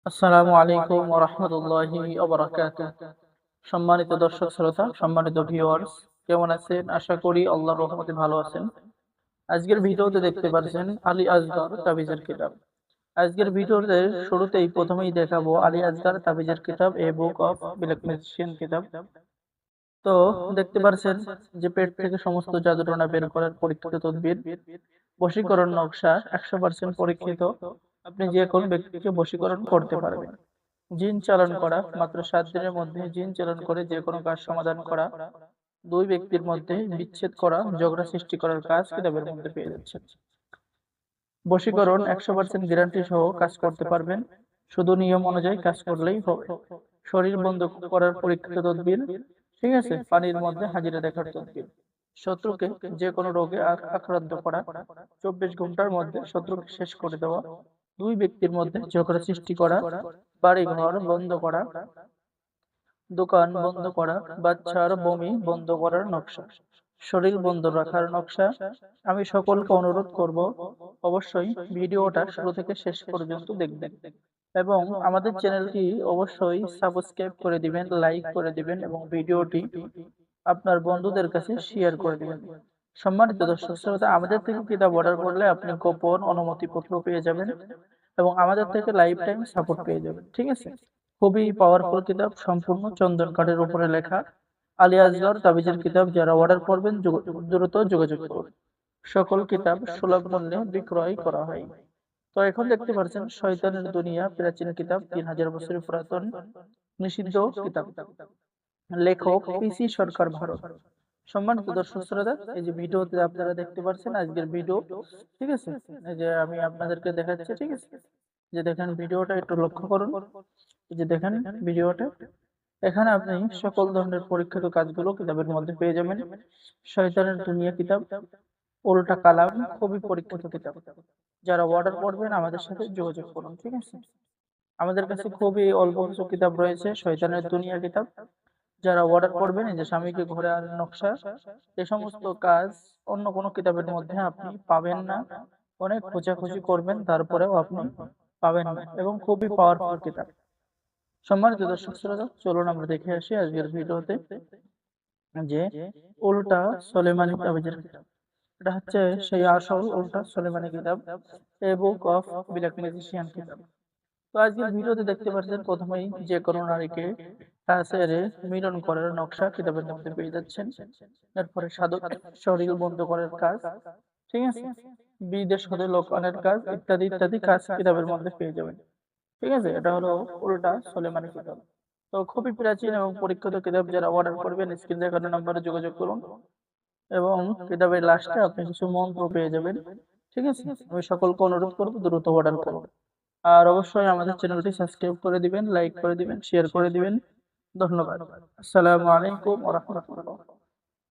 আসসালামু আলাইকুম ওয়া রাহমাতুল্লাহি ওয়া বারাকাতুহু। সম্মানিত দর্শক শ্রোতা, সম্মানিত ভিউয়ার্স, কেমন আছেন? আশা করি আল্লাহর রহমতে ভালো আছেন। আজকের ভিডিওতে দেখতে পাচ্ছেন আলী আসগর তাবিজের কিতাব। আজকের ভিডিওতে শুরুতেই প্রথমেই দেখাবো আলী আসগর তাবিজের কিতাব এ বুক অফ ব্ল্যাক ম্যাজিশিয়ান কিতাব। তো দেখতে পাচ্ছেন যে পেট থেকে সমস্ত জাদুটনা বের করার পরীক্ষিত তদবির, বশীকরণ নকশা 100% পরীক্ষিত। আপনি যে কোনো ব্যক্তিকে বশীকরণ করতে পারবেন। জিন চালান করা, মাত্র 7 দিনের মধ্যে জিন চালান করে যে কোনো কাজ সমাধান করা, দুই ব্যক্তির মধ্যে বিচ্ছেদ করা, ঝগড়া সৃষ্টি করার কাজ কিতাবের মধ্যে পেয়ে যাচ্ছেন। বশীকরণ 100% গ্যারান্টি সহ কাজ করতে পারবেন, শুধু নিয়ম অনুযায়ী কাজ করলেই হবে। শরীর বন্ধ করার পরীক্ষিত তদবির, ঠিক আছে, পানির মধ্যে হাজিরা দেখার তদবির। শত্রুকে যে কোনো রোগে আক্রান্ত করা, 24 ঘন্টার মধ্যে শত্রুকে শেষ করে দেওয়া, দুই ব্যক্তির মধ্যে ঝগড়া সৃষ্টি করা, বাড়ি ঘর বন্ধ করা, দোকান বন্ধ করা, বাচ্চার বমি বন্ধ করার নকশা, শরীর বন্ধ রাখার নকশা। আমি সকলকে অনুরোধ করব, অবশ্যই ভিডিওটা শুরু থেকে শেষ পর্যন্ত দেখবেন এবং আমাদের চ্যানেলটি অবশ্যই সাবস্ক্রাইব করে দিবেন, লাইক করে দিবেন এবং ভিডিওটি আপনার বন্ধুদের কাছে শেয়ার করে দিবেন। সম্মানিত দর্শক শ্রোতা, আমাদের থেকে কিতাব অর্ডার করলে আপনি গোপন অনুমতিপত্র পেয়ে যাবেন এবং আমাদের থেকে লাইফ টাইম সাপোর্ট পেয়ে যাবেন, ঠিক আছে। খুবই পাওয়ারফুল কিতাব, সম্পূর্ণ চন্দন কাঠের উপরে লেখা আলী আসগর তাবিজের কিতাব। যারা অর্ডার করবেন দ্রুত যোগাযোগ করুন। সকল কিতাব সুলভ মূল্যে বিক্রয় করা হয়। তো এখন দেখতে পাচ্ছেন শয়তানের দুনিয়া, প্রাচীন কিতাব, 3000 বছরের পুরাতন নিষিদ্ধ কিতাব। লেখক পিসি সরকার, ভারত। সম্মানিত দর্শক শ্রোতা, এই যে ভিডিওতে আপনারা দেখতে পাচ্ছেন আজকের ভিডিও, ঠিক আছে, এই যে আমি আপনাদেরকে দেখাচ্ছি, ঠিক আছে, যে দেখেন ভিডিওটা একটু লক্ষ্য করুন। এই যে দেখেন ভিডিওটা, এখানে আপনি সকল ধরনের পরীক্ষিত কাজগুলো কিতাবের মধ্যে পেয়ে যাবেন। শয়তানের দুনিয়া কিতাব, উল্টা কালাম, খুবই পরীক্ষিত কিতাব। যারা অর্ডার করবেন আমাদের সাথে যোগাযোগ করুন, ঠিক আছে। আমাদের কাছে খুবই অল্প কিছু কিতাব রয়েছে, শয়তানের দুনিয়া কিতাব। যারা অর্ডার করবেন, এই যে স্বামীকে ঘরে আনার নকশা, এ সমস্ত কাজ অন্য কোনো কিতাবের মধ্যে আপনি পাবেন না। অনেক খোঁজাখুঁজি করবেন, তারপরেও আপনি পাবেন না এবং খুবই পাওয়ারফুল কিতাব। সম্মানিত দর্শক শ্রোতা, চলুন আমরা দেখে আসি আজকের ভিডিওতে যে উল্টা সলেমানি তাবিজের কিতাব। এটা হচ্ছে সেই আসল উল্টা সলেমানি কিতাব, এ বুক অফ ব্ল্যাক ম্যাজিশিয়ান কিতাব। তো আজকের ভিডিওতে দেখতে পাচ্ছেন প্রথমেই যে কোনো নারীকে কাছেরে মিলন করার নকশা কিতাবের মধ্যে পেয়ে যাচ্ছেন। এরপরে সাধক শরীর বন্ধ করার কাজ, ঠিক আছে, বিদেশ হতে লোক আনার কাজ, ইত্যাদি ইত্যাদি কাজ কিতাবের মধ্যে পেয়ে যাবেন, ঠিক আছে। এটা হলো উল্টা সলেমানি কিতাব। তো খুবই প্রাচীন এবং পরীক্ষিত কিতাব। যারা অর্ডার করবেন স্ক্রিন দেখানো নম্বরে যোগাযোগ করুন এবং কিতাবের লাস্টে আপনি কিছু মন্ত্র পেয়ে যাবেন, ঠিক আছে। আমি সকলকে অনুরোধ করবো দ্রুত অর্ডার করুন। আর অবশ্যই আমাদের চ্যানেলটি সাবস্ক্রাইব করে দিবেন, লাইক করে দিবেন, শেয়ার করে দিবেন। ধন্যবাদ। আসসালামু আলাইকুম ওয়া রাহমাতুল্লাহ।